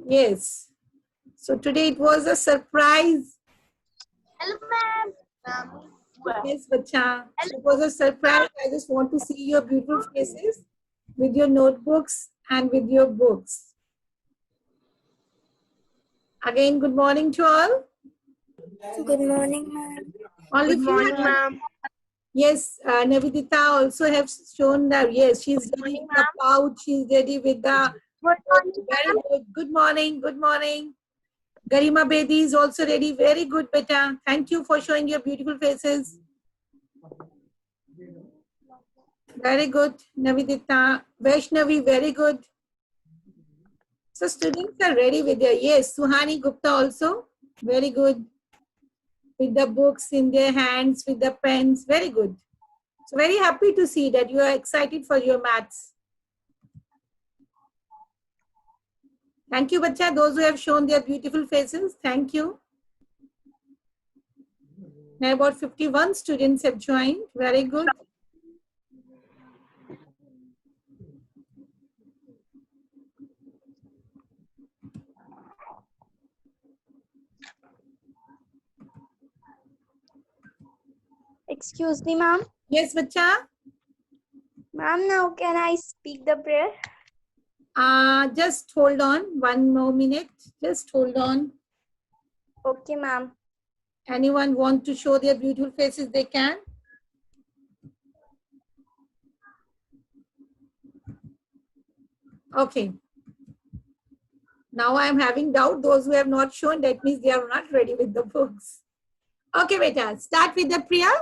Yes. So today it was a surprise. Hello, ma'am. Yes, bacha. So it was a surprise. I just want to see your beautiful faces with your notebooks and with your books. Again, good morning to all. Good morning, ma'am. Only Good few morning, have- ma'am. Yes, Navidita also have shown that. Yes, she's ready morning, with the pouch. She's ready with the. Good morning, Very ma'am. good. Good morning. Good morning. Garima Bedi is also ready. Very good, beta. Thank you for showing your beautiful faces. Very good, Navidita. Vaishnavi, very good. So students are ready with their, yes, Suhani Gupta also, very good. With the books in their hands, with the pens, very good. So very happy to see that you are excited for your maths. Thank you, Bacha, those who have shown their beautiful faces. Thank you. Now about 51 students have joined. Very good. Excuse me, ma'am. Yes, Bacha. Ma'am, now can I speak the prayer? Just hold on 1 more minute. Just hold on. Okay, ma'am. Anyone want to show their beautiful faces, they can. Okay. Now I am having doubt. Those who have not shown, that means they are not ready with the books. Okay, beta. Start with the prayer.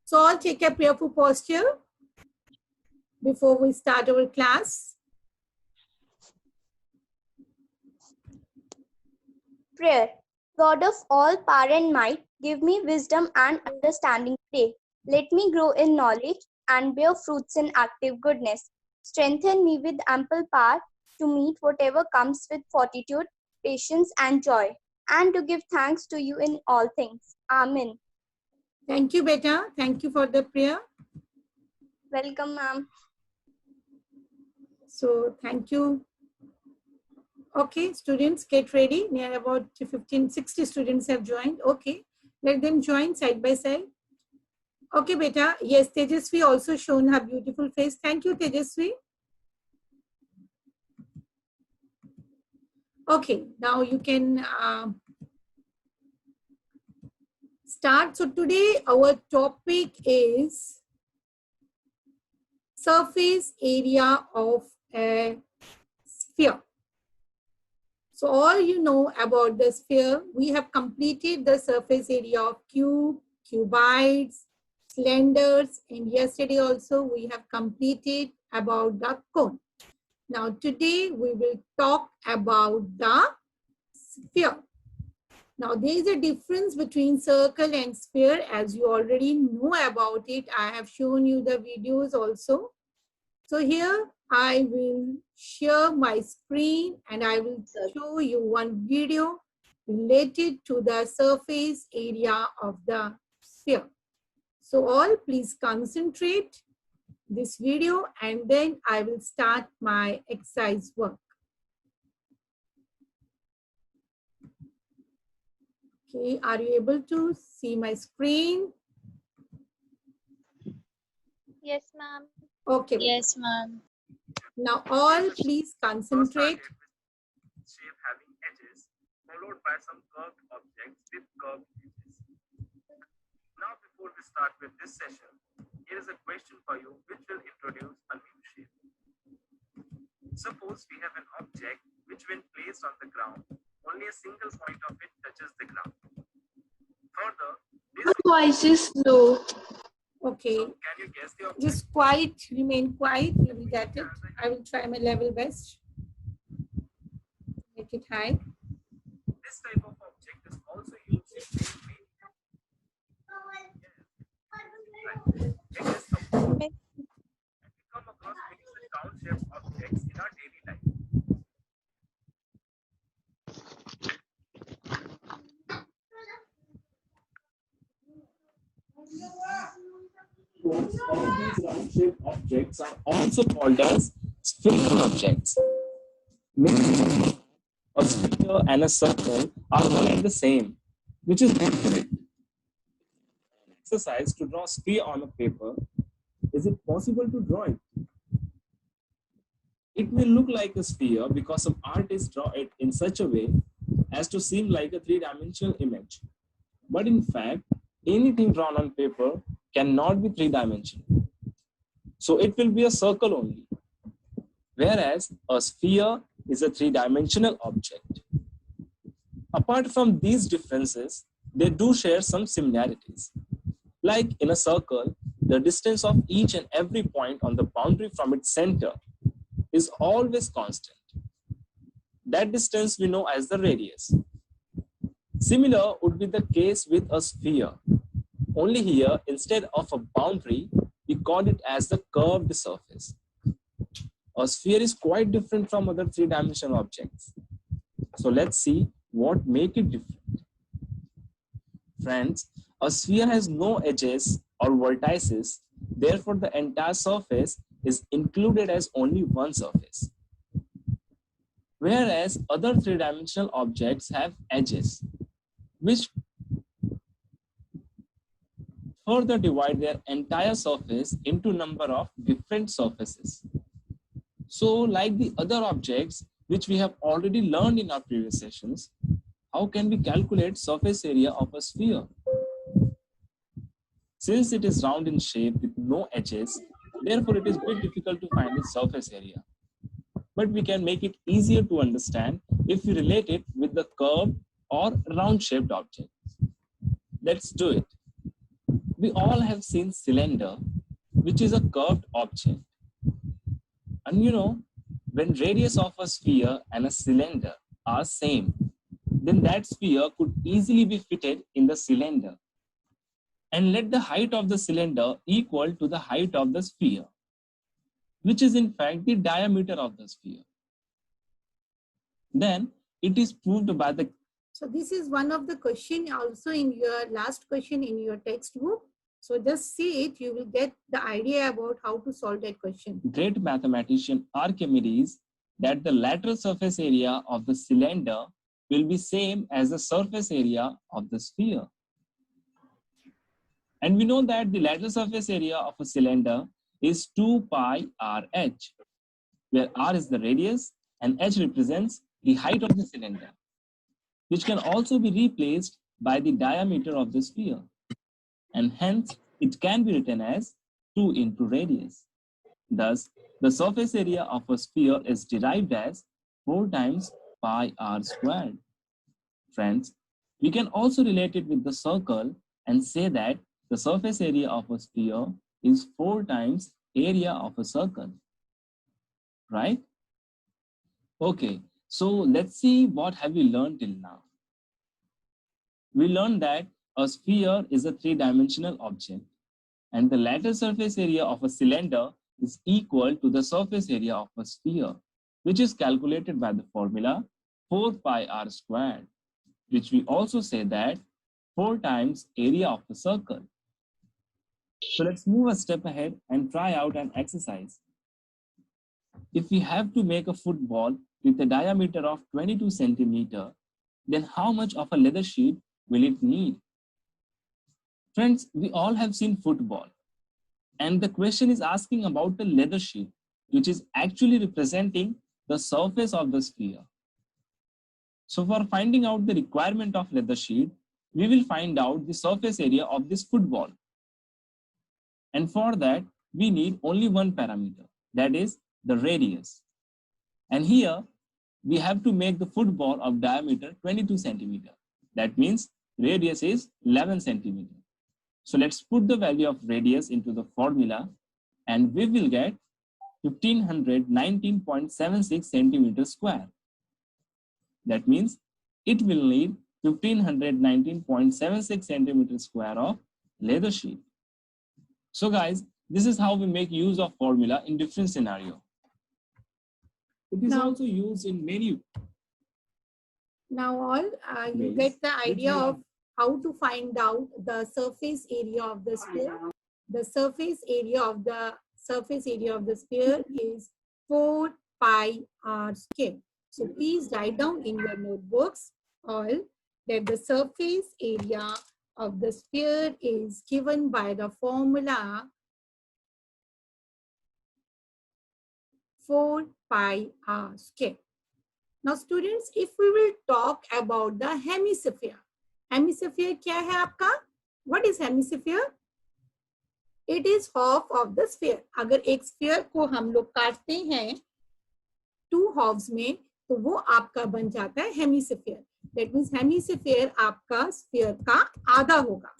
So all take a prayerful posture before we start our class. Prayer. God of all power and might, give me wisdom and understanding today. Let me grow in knowledge and bear fruits in active goodness. Strengthen me with ample power to meet whatever comes with fortitude, patience, and joy, and to give thanks to you in all things. Amen. Thank you, beta. Thank you for the prayer. Welcome, ma'am. So thank you. Okay, students, get ready. Near about 15, 60 students have joined. Okay, let them join side by side. Okay, beta. Yes, Tejasvi also shown her beautiful face. Thank you, Tejasvi. Okay, now you can start. So today our topic is surface area of a sphere. So all you know about the sphere, we have completed the surface area of cube, cuboids, cylinders, and yesterday also we have completed about the cone. Now today we will talk about the sphere. Now there is a difference between circle and sphere, as you already know about it. I have shown you the videos also. So here I will share my screen and I will show you one video related to the surface area of the sphere. So all please concentrate this video and then I will start my exercise work. Okay, are you able to see my screen? Yes, ma'am. Okay. Yes, ma'am. Now all please concentrate. Shape having edges, followed by some curved objects with curved edges. Now before we start with this session, here is a question for you which will introduce a new shape. Suppose we have an object which when placed on the ground, only a single point of it touches the ground. Further, this Voice is low. Okay. so can you guess the object? Just quiet, remain quiet, you will get it. I will try my level best. Make it high. This type of object is also used in painting. It is a ball. And we come across many such round-shaped objects in our daily life. Most of these round-shaped objects are also called as spherical objects. Many A sphere and a circle are one and the same, which is not correct. Exercise to draw a sphere on a paper. Is it possible to draw it? It may look like a sphere because some artists draw it in such a way as to seem like a three-dimensional image. But in fact, anything drawn on paper cannot be three-dimensional. So it will be a circle only. Whereas a sphere is a three-dimensional object. Apart from these differences, they do share some similarities. Like in a circle, the distance of each and every point on the boundary from its center is always constant. That distance we know as the radius. Similar would be the case with a sphere. Only here, instead of a boundary, we call it as the curved surface. A sphere is quite different from other three-dimensional objects. So let's see what make it different. Friends, a sphere has no edges or vertices, therefore the entire surface is included as only one surface. Whereas other three-dimensional objects have edges, which further divide their entire surface into number of different surfaces. So like the other objects which we have already learned in our previous sessions, how can we calculate surface area of a sphere? Since it is round in shape with no edges, therefore it is a bit difficult to find its surface area. But we can make it easier to understand if we relate it with the curved or round-shaped objects. Let's do it. We all have seen cylinder, which is a curved object. And you know, when radius of a sphere and a cylinder are same, then that sphere could easily be fitted in the cylinder. And let the height of the cylinder equal to the height of the sphere, which is in fact the diameter of the sphere. Then it is proved by the... So this is one of the question also in your last question in your textbook. So just see it, you will get the idea about how to solve that question. Great mathematician Archimedes that the lateral surface area of the cylinder will be same as the surface area of the sphere. And we know that the lateral surface area of a cylinder is 2 pi rh, where r is the radius and h represents the height of the cylinder, which can also be replaced by the diameter of the sphere. And hence, it can be written as 2 into radius. Thus, the surface area of a sphere is derived as 4 times pi r squared. Friends, we can also relate it with the circle and say that the surface area of a sphere is 4 times area of a circle. Right? Okay, so let's see what have we learned till now. We learned that a sphere is a three-dimensional object and the lateral surface area of a cylinder is equal to the surface area of a sphere, which is calculated by the formula 4 pi r squared, which we also say that 4 times area of a circle. So let's move a step ahead and try out an exercise. If we have to make a football with a diameter of 22 centimeter, then how much of a leather sheet will it need? Friends, we all have seen football. And the question is asking about the leather sheet, which is actually representing the surface of the sphere. So for finding out the requirement of leather sheet, we will find out the surface area of this football. And for that, we need only one parameter, that is the radius. And here, we have to make the football of diameter 22 centimeter. That means radius is 11 centimeter. So let's put the value of radius into the formula and we will get 1519.76 centimeters square. That means it will need 1519.76 centimeters square of leather sheet. So guys, this is how we make use of formula in different scenario. It is also used in many. Now all you get the idea of how to find out the surface area of the sphere. The surface area of the sphere is 4 pi r square. So please write down in your notebooks all that the surface area of the sphere is given by the formula 4 pi r square. Now students, if we will talk about the hemisphere. Hemisphere क्या है आपका? What is hemisphere? It is half of the sphere. अगर एक sphere को हम लोग काटते हैं 2 halves में, तो वो आपका बन जाता है हेमिस्फीयर. दैट मीन्स हेमिस्फीयर आपका स्फीयर का आधा होगा.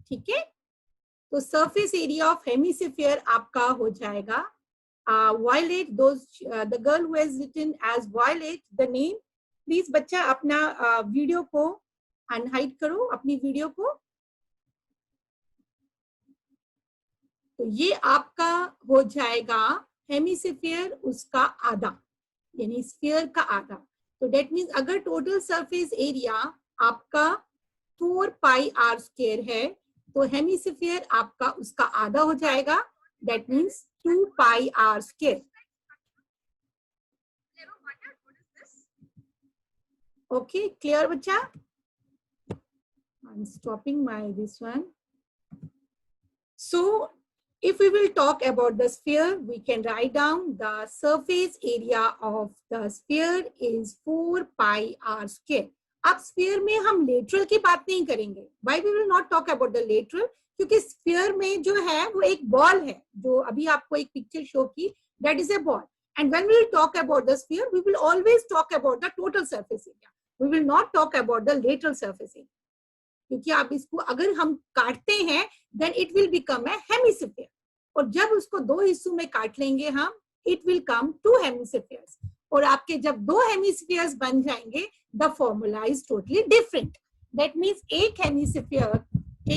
ठीक है, तो सरफेस एरिया ऑफ हेमिस्फीयर आपका हो जाएगा violet. The girl who has written as violet the name, please बच्चा अपना वीडियो को अनहाइड करो, अपनी वीडियो को. तो ये आपका हो जाएगा हेमिस्फीयर उसका आधा, यानी स्फीयर का आधा. तो डेट मीन्स अगर टोटल सरफेस एरिया आपका 4 पाई आर स्क्वायर है, तो हेमिस्फीयर आपका उसका आधा हो जाएगा. That means 2 pi are square. Okay, clear बच्चा? I am stopping my this one. So if we will talk about the sphere, we can write down the surface area of the sphere is 4 pi r square. अब sphere में हम lateral की बात नहीं करेंगे. Why we will not talk about the lateral? क्योंकि sphere में जो है वो एक ball है, जो अभी आपको एक picture show की, that is a ball. And when we will talk about the sphere, we will always talk about the total surface area. We will not talk about the lateral surface area. क्योंकि आप इसको अगर हम काटते हैं, then it will become a hemisphere. और जब उसको 2 हिस्सों में काट लेंगे हम, it will come 2 hemispheres. और आपके जब 2 hemispheres बन जाएंगे, the formula is totally different. That means एक hemisphere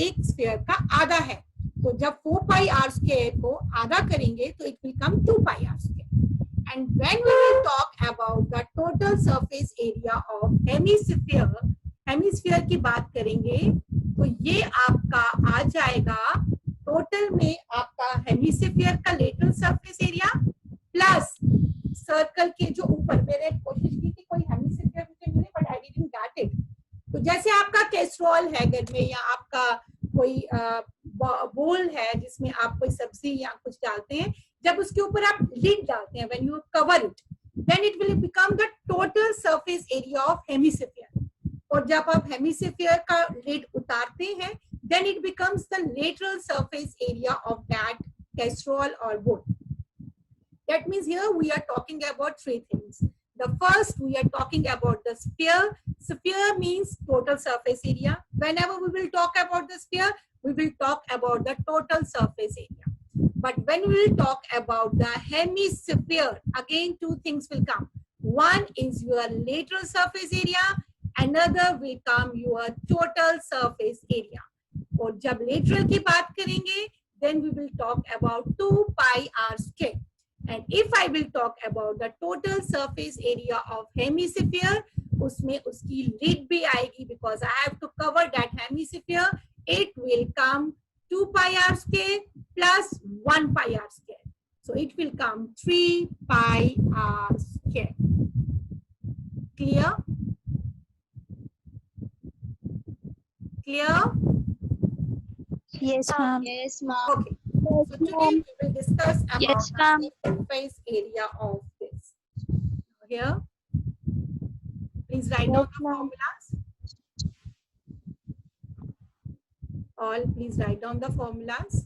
एक sphere का आधा है. तो जब 4 pi r square को आधा करेंगे, तो it will come 2 pi r square. And when we will talk about the total surface area of hemisphere, hemisphere की बात करेंगे, तो ये आपका आ जाएगा टोटल में आपका हेमिस्फीयर का lateral surface area plus circle के जो ऊपर. मैंने कोशिश की कि कोई हेमिस्फीयर मुझे मिले, but I didn't get it. तो जैसे आपका कैसरोल है घर में, या आपका कोई बोल है जिसमें आप कोई सब्जी या कुछ डालते हैं, जब उसके ऊपर आप लिड डालते हैं, when you cover it, then it will become the total surface area of hemisphere. और जब आप हेमिस्फीयर का लिड उतारते हैं, then it becomes the lateral surface area of that casserole or bowl. That means here we are talking about 3 things. The first, we are talking about the sphere. Sphere means total surface area. Whenever we will talk about the sphere, we will talk about the total surface area. But when we will talk about the hemisphere, again 2 things will come. One is your lateral surface area, another will come your total surface area. और जब lateral की बात करेंगे, then we will talk about 2 pi r square. And if I will talk about the total surface area of hemisphere, उसमें उसकी lid भी आएगी, because I have to cover that hemisphere. It will come 2 pi r square plus 1 pi r square. So it will come 3 pi r square. Clear? Clear? Yes, ma'am. Yes, ma'am. Okay. So today we will discuss about Yes, ma'am. the surface area of this. Here, please write down the formulas. All, please write down the formulas.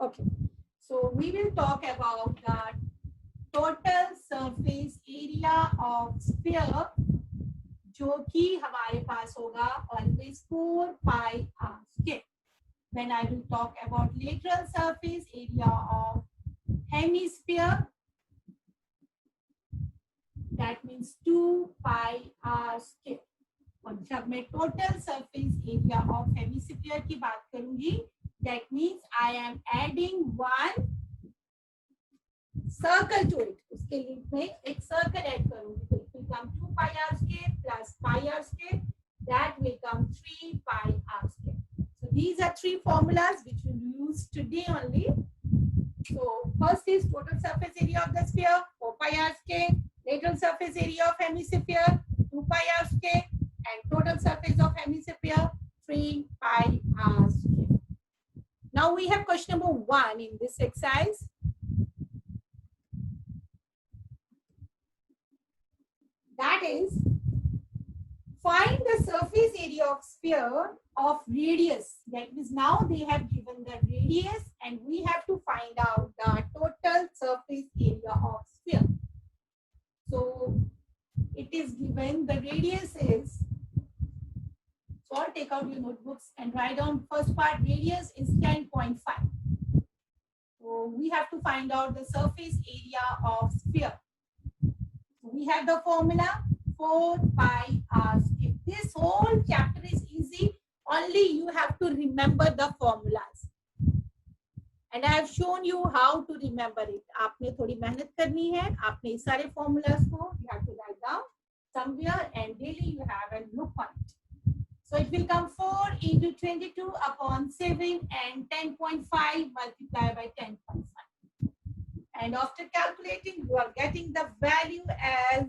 Okay. So we will talk about the total surface area of sphere, जो कि हमारे पास होगा always 4 pi r square. When I will talk about lateral surface area of hemisphere, that means 2 pi r square. और जब मैं total surface area of hemisphere की बात करूंगी, that means I am adding 1 circle to it. उसके लिए मैं एक circle add करूंगी, तो it will come 2 pi r square plus pi r square. That will come 3 pi r square. So these are 3 formulas which we will use today only. So first is total surface area of the sphere, 4 pi r square, lateral surface area of hemisphere, 2 pi r square, and total surface of hemisphere, 3 pi r square. Now we have question number 1 in this exercise. That is, find the surface area of sphere of radius. That means now they have given the radius and we have to find out the total surface area of sphere. So it is given the radius is, so I'll take out your notebooks and write down first part. Radius is 10.5. So we have to find out the surface area of sphere. So we have the formula 4 pi r square. This whole chapter is easy. Only you have to remember the formulas. And I have shown you how to remember it. आपने थोड़ी मेहनत करनी है. आपने इस सारे formulas को you have to write down somewhere and daily you have a look on it. So it will come 4 into 22 upon 7 and 10.5 multiplied by 10.5. And after calculating, you are getting the value as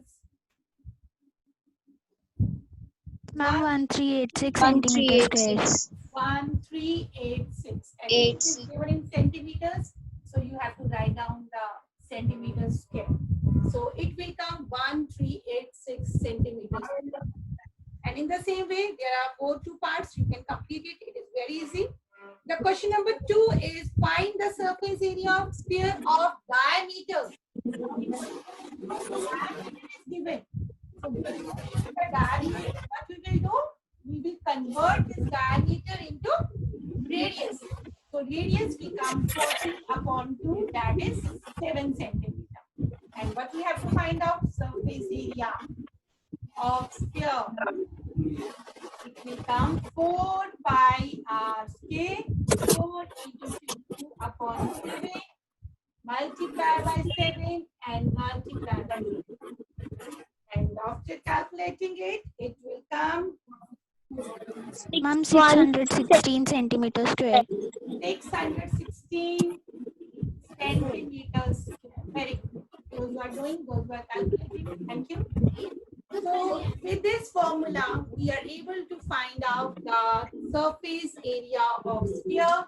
1386 centimeters square. 1386. And it is given in centimeters. So you have to write down the centimeters square. So it will come 1386 centimeters. And in the same way, there are 4 two parts. You can complete it. It is very easy. The question number 2 is find the surface area of sphere of diameter. Given. So the diameter, what we will do? We will convert this diameter into radius. So radius becomes 40 upon 2, that is 7 centimeter. And what we have to find out? Surface area of sphere. It will come 4 pi r square, 4 into 2 upon 7, multiply by 7 and multiply by 2. And after calculating it, it will come Ma'am, 616 centimeters square. 616 centimeters. Very good. Those who are doing, those who are calculating. Thank you. So with this formula, we are able to find out the surface area of sphere.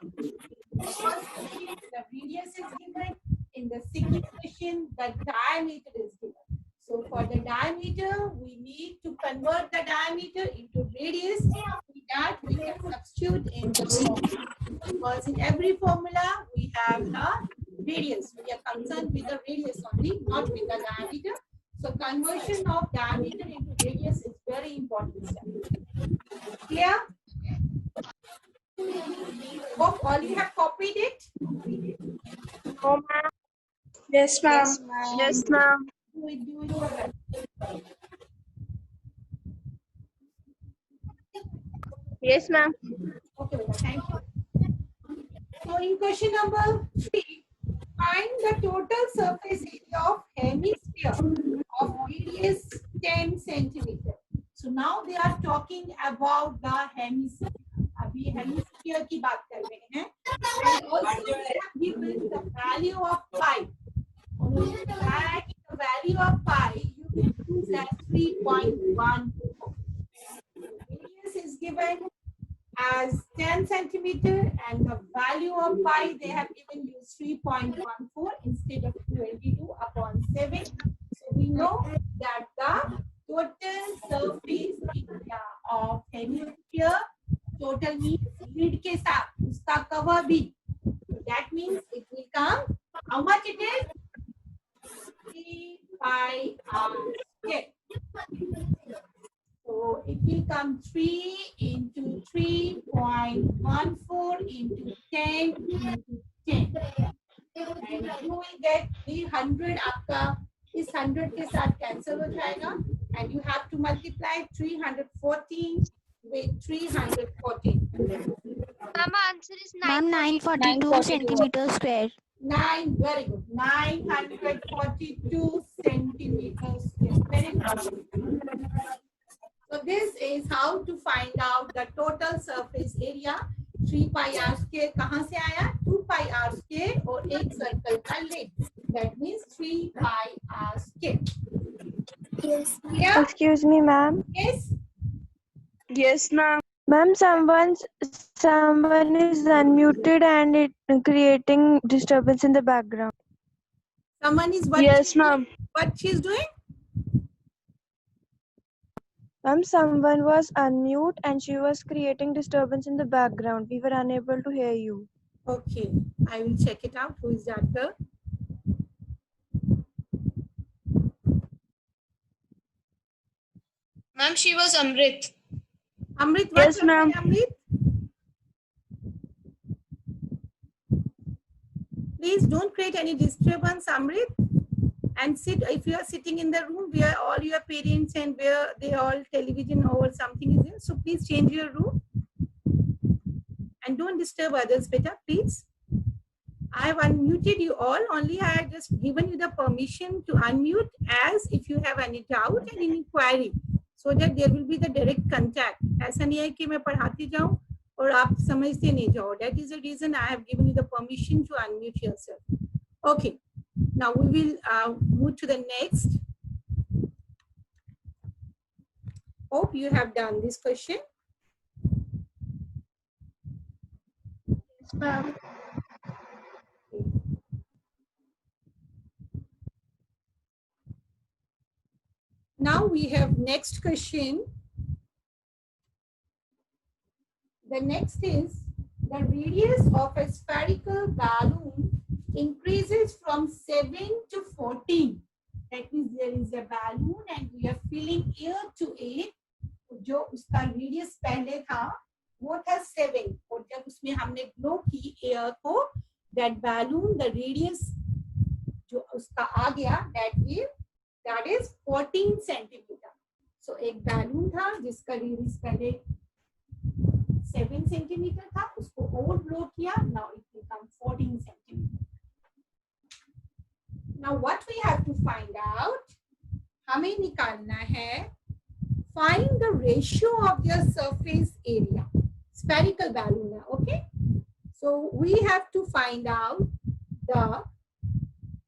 First question, the radius is given. In the second question, the diameter is given. So for the diameter, we need to convert the diameter into radius. With that, we can substitute in the formula. Because in every formula, we have the radius. We are concerned with the radius only, not with the diameter. So conversion of diameter into radius is very important step. Clear? Hope all you have copied it. Yes, ma'am. Yes, ma'am. Do it your best. Yes, ma'am. Okay, Beta, thank you. So in question number 3, find the total surface area of hemisphere of radius 10 centimeter. So now they are talking about the hemisphere. अभी hemisphere की बात कर रहे हैं. And also they have given the value of pi. That the value of pi you will use as 3.14. Radius is given as 10 centimeter and the value of pi they have given you 3.14 instead of 22 upon 7. So we know that the total surface area of hemisphere, total means lid ke saath uska cover bhi. That means it will come, how much it is? 3 pi r square. So it will come 3 into 3.14 into 10 into 10. And you will get 300 आपका इस 100 के साथ cancel हो जाएगा. And you have to multiply 314 with 314. Mama, answer is Ma'am, 942 centimeters square. 9, very good. 942 centimeters square. Very good. So this is how to find out the total surface area 3 pi are square कहाँ से आया? 2 pi are square और एक circle का length, that means 3 pi are square. Clear? Excuse me, ma'am. Yes. Yes, ma'am. Ma'am, someone is unmuted and it creating disturbance in the background. Someone is what? Yes, ma'am. What she's doing? Ma'am, someone was unmute and she was creating disturbance in the background. We were unable to hear you. Okay, I will check it out. Who is that girl? Ma'am, she was Amrit. Amrit, what? Yes, ma'am. Amrit? Please don't create any disturbance, Amrit. And sit, if you are sitting in the room where all your parents and where they all television or something is there, so please change your room. And don't disturb others, better, please. I have unmuted you all, only I have just given you the permission to unmute as if you have any doubt and any query, so that there will be the direct contact. ऐसा नहीं है कि मैं पढ़ाती जाऊँ और आप समझते नहीं जाओ. That is the reason I have given you the permission to unmute yourself. Okay, now we will move to the next. Hope you have done this question. Yes, ma'am. Now we have next question. The next is the radius of a spherical balloon increases from 7 to 14. That means there is a balloon and we are filling air to it. जो उसका radius पहले था वो था 7 और जब उसमें हमने blow की air को, that balloon, the radius जो उसका आ गया, that is 14 centimeter. So एक balloon था जिसका radius पहले 7 centimeter था, उसको और blow किया, now it become 14 centimeter. Now what we have to find out, हमें निकालना है, find the ratio of their surface area. Spherical balloon, okay? So we have to find out the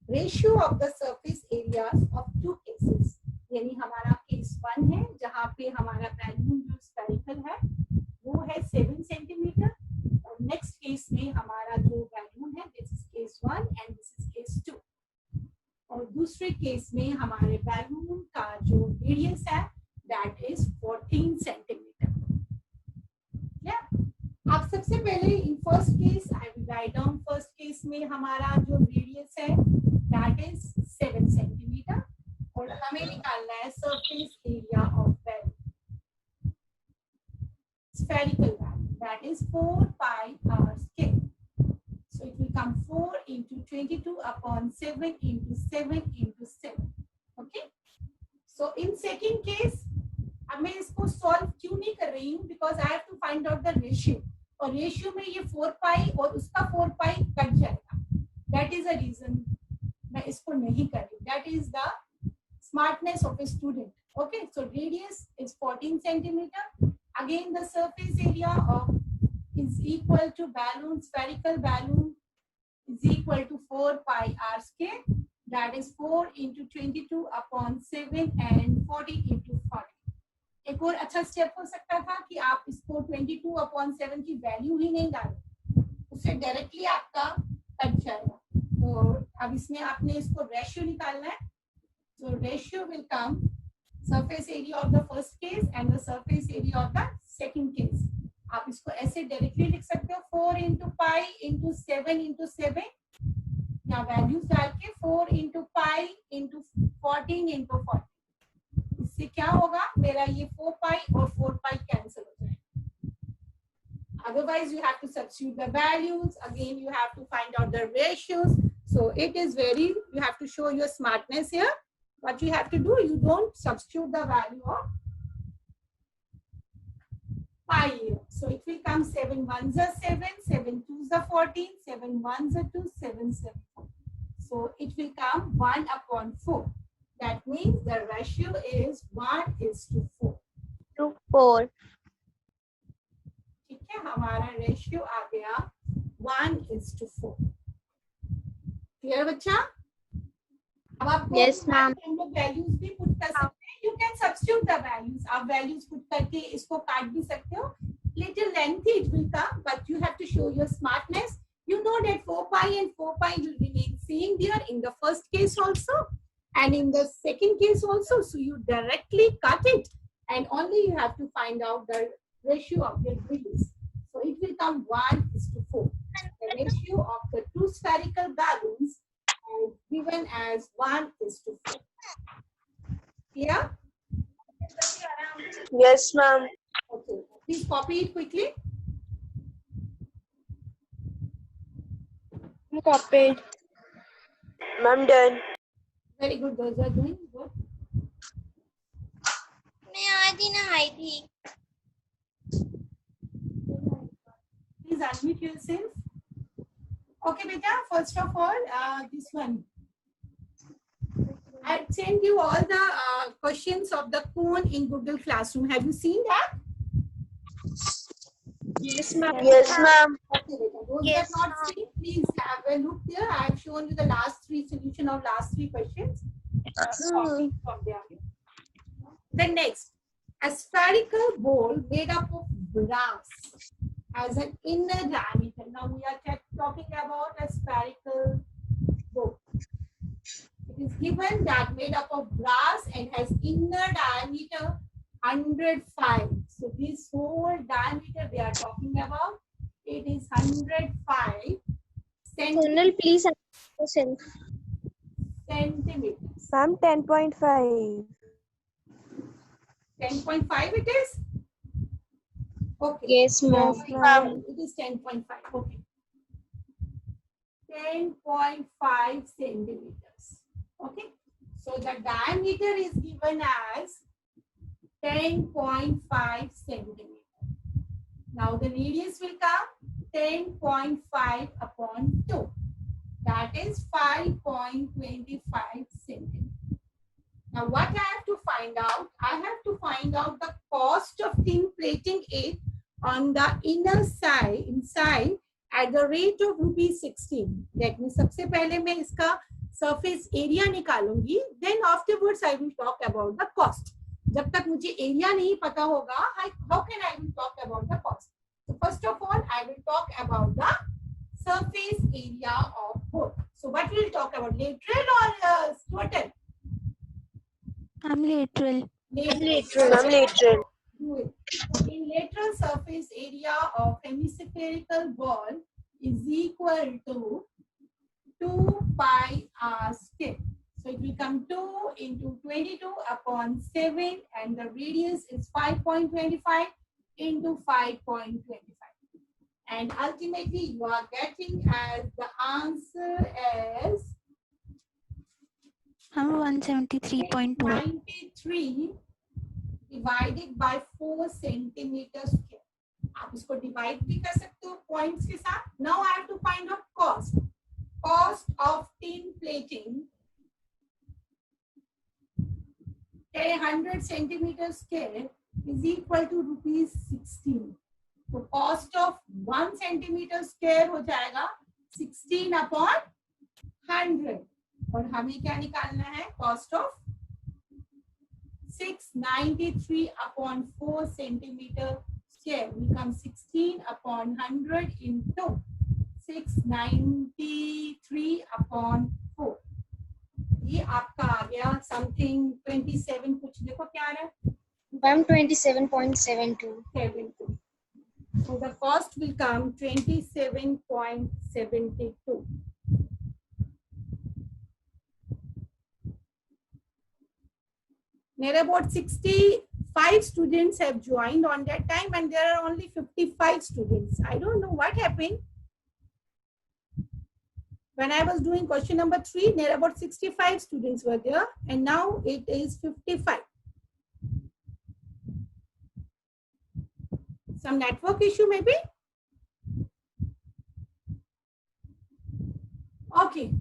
ratio of the surface areas of two cases. यानी हमारा case 1 है जहाँ पे हमारा balloon जो spherical है वो है 7 centimeter और next case में हमारा जो balloon है, this is case 1 and this is case 2. और दूसरे केस में हमारे बैलून का जो रेडियस है that is 14 centimeter. Yeah. अब सबसे पहले in first case I will write down first case में हमारा जो रेडियस है that is 7 centimeter और हमें निकालना है surface area of balloon, spherical balloon, that is 4 pi r square. So it will come 4 into 22 upon 7 into 7 into 7. Okay. So in second case, अब मैं इसको solve क्यों नहीं कर रही हूँ? Because I have to find out the ratio. और ratio में ये 4 pi और उसका 4 pi कट जाएगा. That is the reason मैं इसको नहीं कर रही. That is the smartness of a student. Okay. So radius is 14 centimeter. Again, the surface area of is equal to balloon, spherical balloon is equal to 4 pi r square, that is 4 into 22 upon 7 and 40 into 40. एक और अच्छा step हो सकता था कि आप इसको 22 upon 7 की वैल्यू ही नहीं डालें, उससे डायरेक्टली आपका कट जाएगा. तो अब इसमें आपने इसको रेशियो निकालना है. So ratio will come surface area of the first case and the surface area of the second case. आप इसको ऐसे डायरेक्टली लिख सकते हो 4 into pi into 7 into 7 या वैल्यूज डाल के 4 into pi into 14 into 40. इससे क्या होगा, मेरा ये 4 pi और 4 pi कैंसिल हो जाएगा. Otherwise you have to substitute the values, again you have to find out the ratios. So it is very, you have to show your smartness here. What you have to do, you don't substitute the value of pi here. So it will come 7 1s are 7, 7 2s are 14, 7 1s are 2, 7 7 4. So it will come 1 upon 4. That means the ratio is 1 is to 4. To 4. ठीक है, हमारा ratio आ गया 1:4. Clear बच्चा? अब आप Yes, ma'am. हम लोग values भी पुट कर सकते हैं. You can substitute the values. आप वैल्यूज पुट करके इसको काट भी सकते हो. Little lengthy it will come, but you have to show your smartness. You know that 4 pi and 4 pi will remain same there in the first case also and in the second case also. So you directly cut it and only you have to find out the ratio of your release. So it will come 1:4. The ratio of the two spherical balloons is given as 1:4. Clear? Yes, ma'am. Okay. Please copy it quickly. Copied. Ma'am, done. Very good. Those are doing good. मैं आज ही ना आई थी. Please unmute yourself. Okay, beta. First of all, this one. I sent you all the questions of the cone in Google Classroom. Have you seen that? Yes, ma'am. Yes, ma'am. Okay, beta. Those who have not seen, please have a look there. I have shown you the last 3 solution of last 3 questions. Copy from there. Then next, a spherical bowl made up of brass has an inner diameter. Now we are talking about a spherical bowl. It is given that made up of brass and has inner diameter 105. So this whole diameter they are talking about, it is 105 Sonal, please yourself. centimeters. Ma'am, 10.5. 10.5 it is? Okay. Yes, ma'am. Yes, ma'am. It is 10.5. Okay. 10.5 centimeters. Okay. So the diameter is given as 10.5 centimeter. Now the radius will come 10.5 upon 2. That is 5.25 centimeter. Now what I have to find out? I have to find out the cost of tin plating it on the inner side, inside, at the rate of ₹16. That means सबसे पहले मैं इसका surface area निकालूंगी. Then afterwards I will talk about the cost. जब तक मुझे area नहीं पता होगा, how can I will talk about the cost? So first of all, I will talk about the surface area of board. So what we will talk about, lateral or total? I'm lateral. Lateral. In lateral surface area of hemispherical ball is equal to 2 pi r square. So it will come 2 into 22 upon 7 and the radius is 5.25 into 5.25. And ultimately you are getting as the answer as I'm 173.2. 93 divided by 4 centimeters square. आप इसको divide भी कर सकते हो points के साथ. Now I have to find out cost. Cost of tin plating 100 centimeters square is equal to ₹16. So cost of 1 centimeter square हो जाएगा 16 upon 100. और हमें क्या निकालना है? Cost of 693 upon 4 centimeter square will come 16 upon 100 into 693 upon 4. ये आपका आ गया something 27 कुछ देखो क्या आ रहा है? Ma'am, 27.72. 72. So the cost will come 27.72. There are about 65 students have joined on that time and there are only 55 students. I don't know what happened. When I was doing question number 3, there are about 65 students were there and now it is 55. Some network issue maybe? Okay.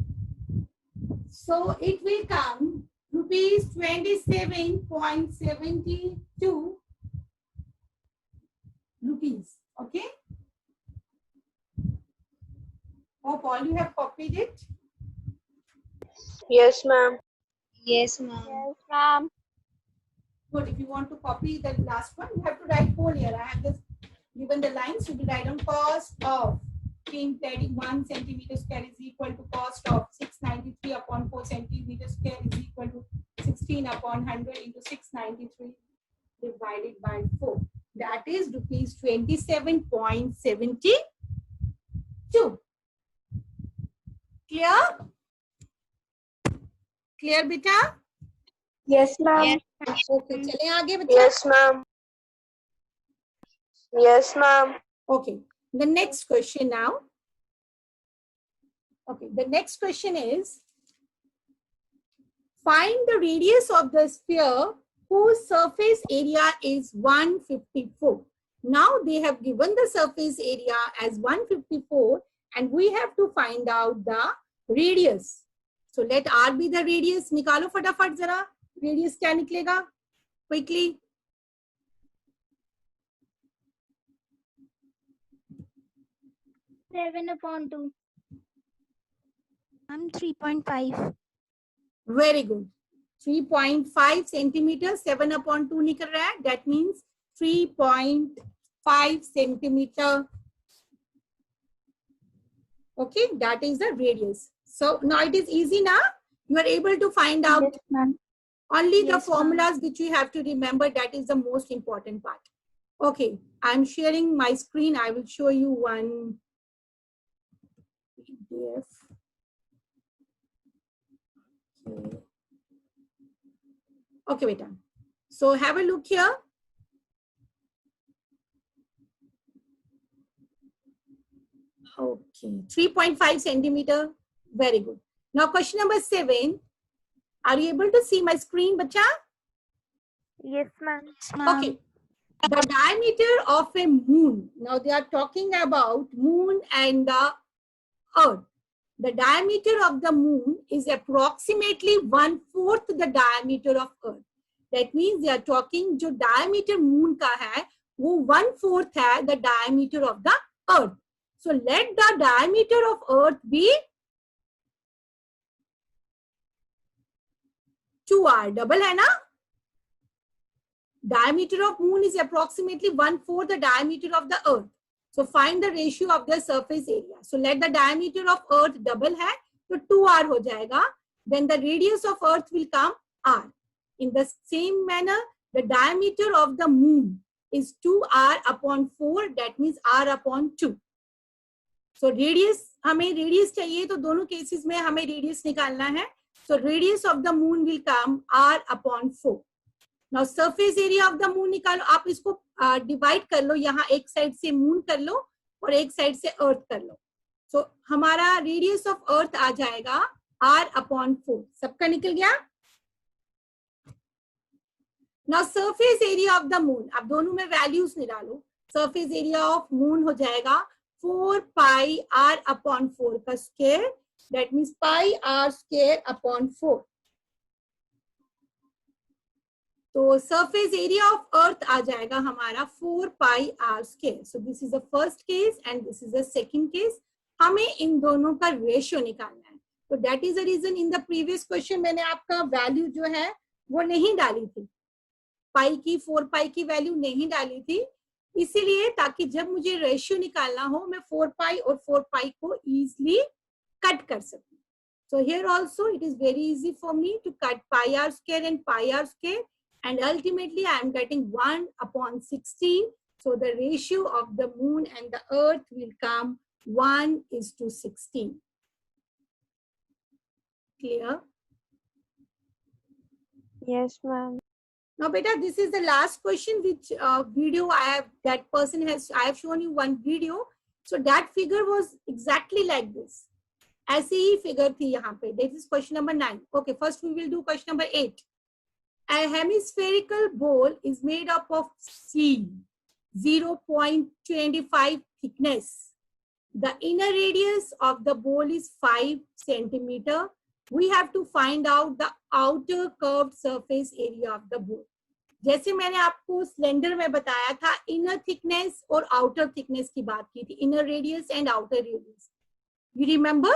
So it will come rupees 27.72 rupees. Okay. Hope all you have copied it. Yes, ma'am. Yes, ma'am. Good. If you want to copy the last one, you have to write whole here. I have just given the lines. You will write on cost of cream cladding 1 centimeter square is equal to cost of 693 upon 4 centimeter square is equal to 16 upon 100 into 693 divided by 4. That is rupees 27.72. Clear? Clear, beta? Yes, ma'am. Okay. चलें आगे बच्चा. Yes, ma'am. Yes, ma'am. Okay, the next question now. Okay, the next question is, find the radius of the sphere whose surface area is 154. Now they have given the surface area as 154 and we have to find out the radius. So let R be the radius. निकालो फटाफट जरा. Radius क्या निकलेगा? Quickly. Seven upon 2. I'm 3.5. Very good. 3.5 centimeters, 7 upon 2 निकल रहा है. That means 3.5 centimeter. Okay, that is the radius. So now it is easy now. You are able to find out Yes, ma'am. only the Yes, ma'am. formulas which you have to remember. That is the most important part. Okay, I'm sharing my screen. I will show you one PDF. Okay. Okay, beta. So have a look here. Okay, 3.5 centimeter. Very good. Now question number 7. Are you able to see my screen, bacha? Yes, ma'am. Yes, ma'am. Okay. The diameter of a moon. Now they are talking about moon and the earth. The diameter of the moon is approximately 1/4 the diameter of earth. That means they are talking जो diameter moon का है वो 1/4 है the diameter of the earth. So let the diameter of earth be 2r. Double है ना? Diameter of moon is approximately 1/4 the diameter of the earth. So find the ratio of the surface area. So let the diameter of earth double है तो 2r हो जाएगा. Then the radius of earth will come r. In the same manner, the diameter of the moon is 2r upon 4. That means r upon 2. So radius, हमें radius चाहिए तो दोनों cases में हमें radius निकालना है. So radius of the moon will come r upon 4. Now surface area of the moon निकालो. आप इसको divide कर लो. यहाँ एक side से moon कर लो और एक side से earth कर लो. So हमारा radius of earth आ जाएगा r upon 4. सबका निकल गया? Now surface area of the moon. आप दोनों में values निकालो. Surface area of moon हो जाएगा 4 pi r upon 4 का square. That means pi r square upon 4. तो surface area of earth आ जाएगा हमारा 4 pi r square. So this is the first case and this is the second case. हमें इन दोनों का ratio निकालना है. तो that is the reason in the previous question मैंने आपका value जो है वो नहीं डाली थी. पाई की 4 पाई की वैल्यू नहीं डाली थी. इसीलिए ताकि जब मुझे रेशियो निकालना हो मैं 4 पाई और 4 पाई को easily कट कर सकूं. So here also it is very easy for me to cut pi r square and pi r square. And ultimately I am getting 1 upon 16. So the ratio of the moon and the earth will come 1:16. Clear? Yes, ma'am. Now beta, this is the last question which video I have, that person has, I have shown you one video. So that figure was exactly like this. ऐसी ही figure थी यहाँ पे. This is question number 9. Okay, first we will do question number 8. A hemispherical bowl is made up of steel, 0.25 thickness. The inner radius of the bowl is 5 centimeter. We have to find out the outer curved surface area of the bowl. जैसे मैंने आपको cylinder में बताया था, inner thickness और outer thickness की बात की थी, inner radius and outer radius. You remember?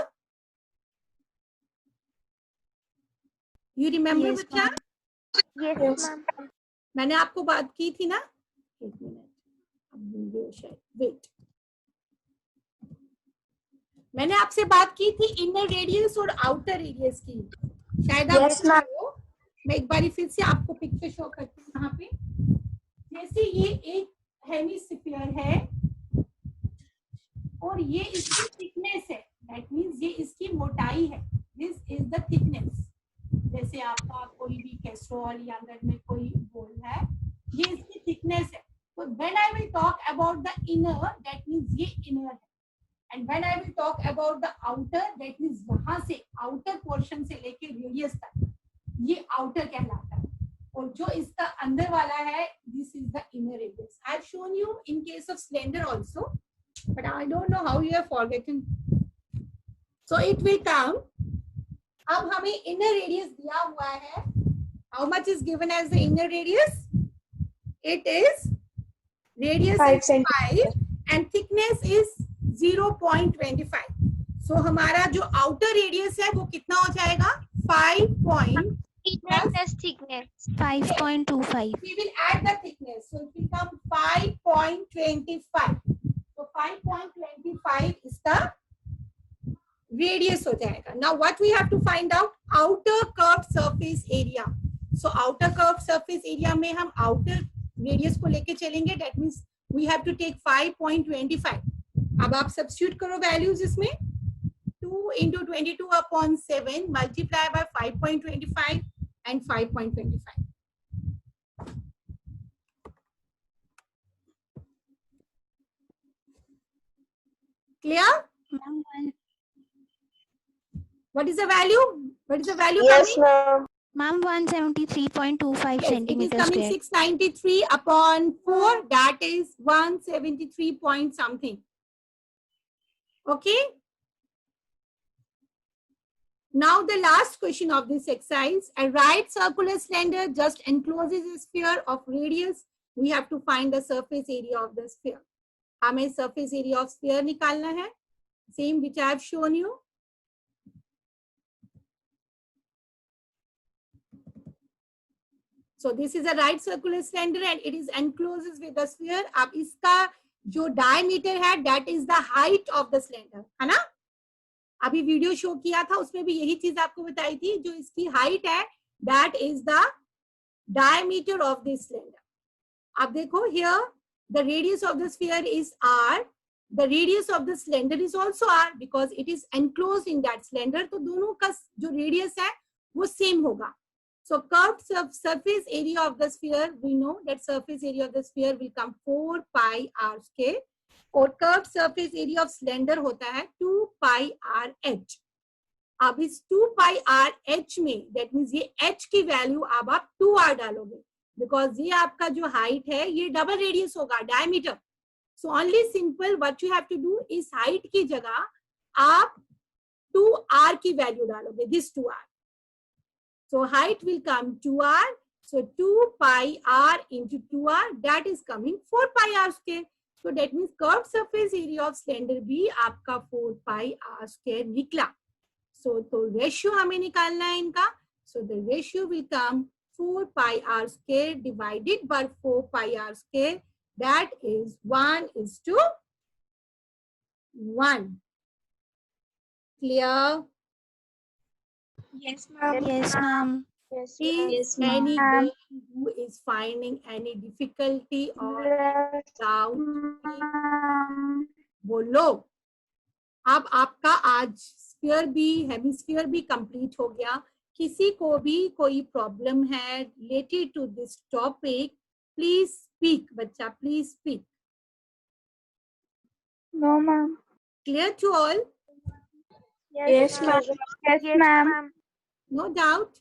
You remember, Yes, बच्चा? Yes, ma'am. मैंने आपको बात की थी ना? एक मिनट, अब वीडियो शायद, वेट, मैंने आपसे बात की थी इनर रेडियस और आउटर रेडियस की, शायद आप Yes, ma'am. हो। मैं एक बार फिर से आपको पिक्चर शो करती हूँ यहाँ पे। जैसे ये एक हेमिस्फीयर है और ये इसकी थिकनेस है, दैट मींस ये इसकी मोटाई है, दिस इज द थिकनेस। जैसे आपका कोई भी कैसरोल या अगर में कोई बोल है, ये इसकी थिकनेस है। तो when I will talk about the inner, that means ये इनर है, and when I will talk about the outer, that means यहाँ से आउटर पोर्शन से लेके रेडियस तक ये आउटर कहलाता है, और जो इसका अंदर वाला है, this is the inner radius. I have shown you in case of cylinder also, but I don't know how you have forgotten. So it will come. अब हमें inner radius दिया हुआ है. How much is given as the inner radius? It is radius 5 and thickness is 0.25. So हमारा जो outer radius है वो कितना हो जाएगा? 5. thickness. 5.25. We will add the thickness, so it will come 5.25. So 5.25 is the radius हो जाएगा. Now what we have to find out? Outer curved surface area. So outer curved surface area में हम outer radius को लेके चलेंगे. That means we have to take 5.25. अब आप substitute करो values इसमें. 2 into 22/7 multiply by 5.25 and 5.25. Clear? Ma'am, What is the value? What is the value Yes, coming? ma'am. Ma'am, 173.25 Yes, it is centimeters coming square. 693/4. That is 173 point something. Okay. Now the last question of this exercise. A right circular cylinder just encloses a sphere of radius. We have to find the surface area of the sphere. हमें surface area of sphere निकालना है. Same which I have shown you. So this is a right circular cylinder and it is encloses with the sphere. अब इसका जो diameter है, that is the height of the cylinder, है ना? अभी video show किया था, उसमें भी यही चीज आपको बताई थी, जो इसकी हाइट है, that is the diameter of this cylinder. अब देखो here, the radius of the sphere is r. The radius of the cylinder is also r because it is enclosed in that cylinder. तो दोनों का जो radius है, वो same होगा. So curved surface area of the sphere, we know that surface area of the sphere will come 4 pi r square. और curved surface area of cylinder होता है 2 pi r h. अब इस 2 pi r h में, that means ये h की value अब आप 2r डालोगे, because ये आपका जो height है, ये double radius होगा, diameter. So only simple what you have to do is height की जगह आप 2r की वैल्यू डालोगे, this 2r. So height will come 2r. So 2 pi r into 2r, that is coming 4 pi r square. So that means curved surface area of cylinder भी आपका 4 pi r square निकला. So तो ratio हमें निकालना है इनका. So the ratio will come 4 pi r square divided by 4 pi r square. That is 1:1. Clear? Yes, ma'am. Yes, ma'am. Yes, Is ma'am. anybody who is finding any difficulty or doubt? बोलो. अब आपका आज sphere भी, hemisphere भी complete हो गया. किसी को भी कोई प्रॉब्लम है related to this topic, please speak. बच्चा please speak. No, ma'am. Clear to all? Yes, ma'am. Yes, ma'am. No doubt?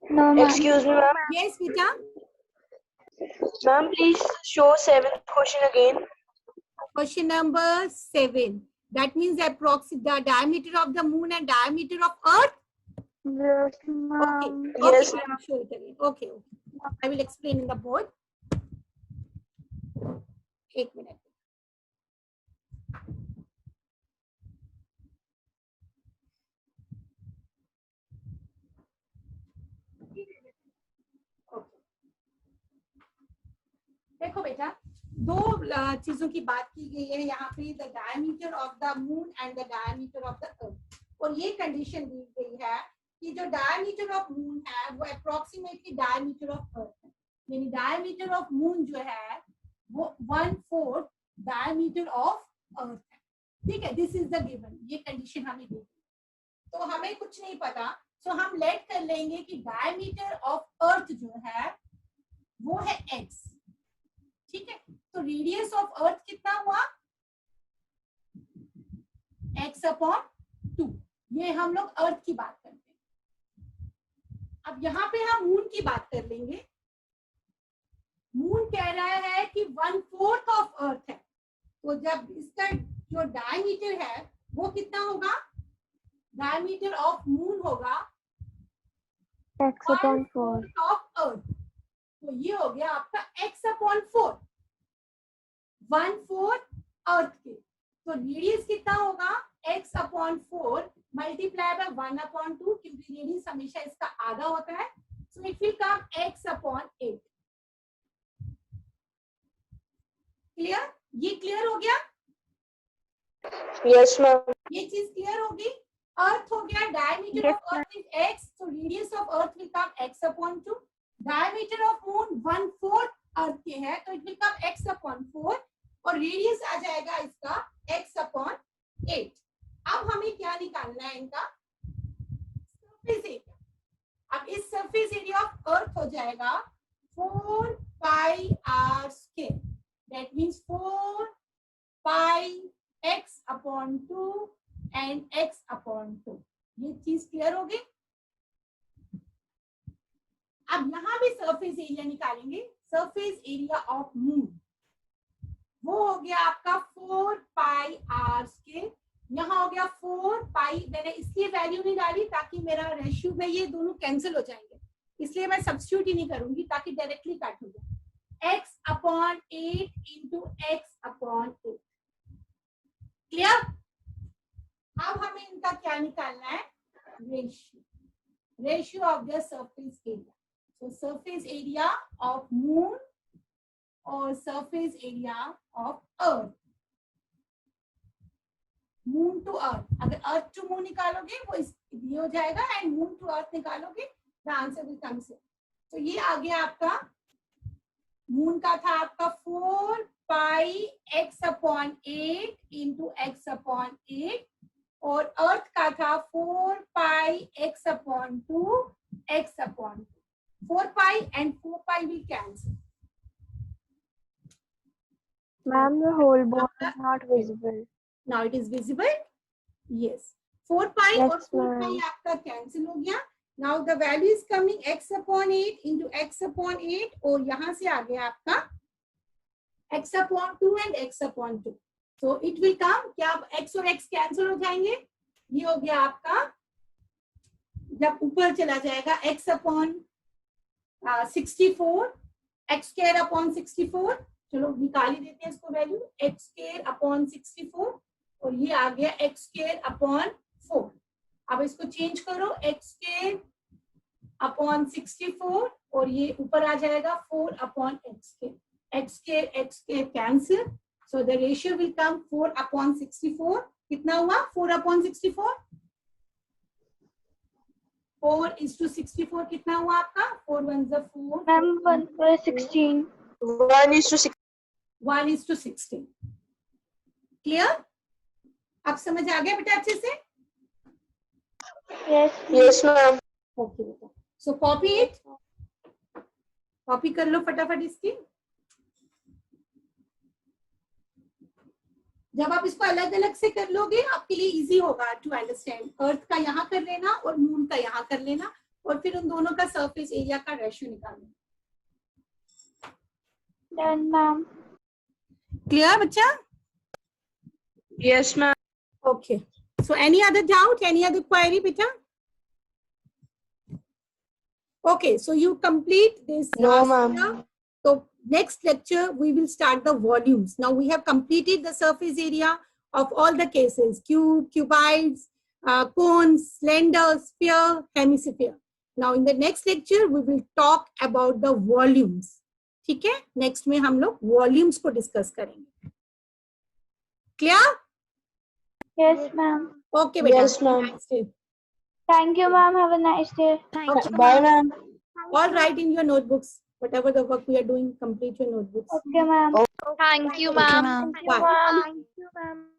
No, ma'am. Excuse me, ma'am. Yes बेटा. Ma'am, please show 7th question again. Question number 7. That means the diameter of the moon and diameter of earth. Yes, Okay. ma'am. Okay, Yes, I will show it again. Okay. I will explain in the board. एक minute. देखो बेटा, दो चीजों की बात की गई है यहाँ पे, the diameter of the moon and the diameter of the earth. और ये कंडीशन दी गई है कि जो डायमीटर ऑफ मून है वो अप्रोक्सीमेटली डायमीटर ऑफ अर्थ है, यानी डायमीटर ऑफ मून जो है वो 1/4 डायमीटर ऑफ अर्थ है। ठीक है, दिस इज द गिवन, ये कंडीशन हमें दी गई। तो हमें कुछ नहीं पता, सो हम लेट कर लेंगे कि डायमीटर ऑफ अर्थ जो है वो है x। ठीक है, तो रेडियस ऑफ अर्थ कितना हुआ, x/2। ये हम लोग अर्थ की बात करते हैं। अब यहाँ पे हम मून की बात कर लेंगे। मून कह रहा है कि 1/4 ऑफ अर्थ है, तो जब इसका जो डायमीटर है वो कितना होगा, डायमीटर ऑफ मून होगा x/4 ऑफ अर्थ, तो ये हो गया आपका x/4, 1/4 अर्थ के। तो रेडियस कितना होगा, x/4 मल्टीप्लाई बाय 1/2, क्योंकि रेडियस हमेशा इसका आधा होता है, so it will come x/8। Clear, ये क्लियर हो गया? Yes ma'am. ये चीज क्लियर होगी। अर्थ हो गया, diameter Yes, of earth is x, so radius of earth will come x/2। Diameter of moon 1/4 अर्थ के है, तो इट विल कम x/4, और रेडियस आ जाएगा इसका x/8। अब हमें क्या निकालना है, इनका सरफेस एरिया। अब इस सरफेस एरिया ऑफ अर्थ हो जाएगा 4 pi r², that means 4 pi x/2 and x/2। ये चीज क्लियर हो गई। अब यहां भी सरफेस एरिया निकालेंगे। सरफेस एरिया ऑफ मून वो हो गया आपका 4 pi r²। यहाँ हो गया 4 pi, मैंने इसलिए वैल्यू नहीं डाली ताकि मेरा रेशियो में ये दोनों कैंसिल हो जाएंगे, इसलिए मैं सब्स्टिट्यूट ही नहीं करूंगी ताकि डायरेक्टली कट हो जाए। x/8 into x/8। क्लियर? अब हमें इनका क्या निकालना है, ratio of the surface area. तो सरफेस एरिया ऑफ मून और surface area of earth, moon to earth. अगर अर्थ टू मून निकालोगे वो ये हो जाएगा, एंड मून टू अर्थ निकालोगे द आंसर विल कम से। तो ये आ गया आपका, मून का था आपका 4 pi x/8 इंटू x/8, और अर्थ का था 4 pi x/2 x/2। 4 pi and 4 pi will cancel. Ma'am, the whole ball is not visible. Now it is visible. Yes. 4 pi Yes, और 4 pi ma'am. आपका cancel हो गया. Now the value is coming x/8 into x/8, और यहाँ से आ गया आपका x/2 and x/2. So it will come, क्या x और x कैंसिल हो जाएंगे, ये हो गया आपका, जब ऊपर चला जाएगा x/64, x²/64, चलो निकाल ही देते हैं इसको वैल्यू, x²/64, और ये आ गया x²/4। अब इसको चेंज करो, x²/64, और ये ऊपर आ जाएगा 4/x², x² cancel, so the ratio will come 4/64। कितना हुआ, 4/64, 4:64 कितना हुआ आपका, 4 1s are 4, Ma'am, 1/16. 1:16। क्लियर? अब समझ आ गया बेटा अच्छे से? Yes. Yes, ma'am. ओके बेटा, सो कॉपी इट, कॉपी कर लो फटाफट इसकी। जब आप इसको अलग अलग से कर लोगे आपके लिए इजी होगा टू अंडरस्टैंड। अर्थ का यहाँ कर लेना और मून का यहाँ कर लेना, और फिर उन दोनों का सरफेस एरिया का रेशियो निकालना। Done, ma'am. क्लियर बच्चा? Yes, ma'am. Okay. So any other doubt, any other query, beta? Okay, so you complete this. No, last ma'am. year. So next lecture, we will start the volumes. Now we have completed the surface area of all the cases: cube, cuboids, cones, cylinder, sphere, hemisphere. Now in the next lecture, we will talk about the volumes. ठीक है, next में हम लोग volumes को discuss करेंगे. Clear? Yes, ma'am. Okay बेटा. Yes, ma'am. Thank you, ma'am. Have a nice day. Thank you, Bye, ma'am. ma'am. All write in your notebooks. Whatever the work we are doing, complete your notebooks. Okay, ma'am. Thank you, Okay, ma'am. ma'am. Bye. Thank you, ma'am.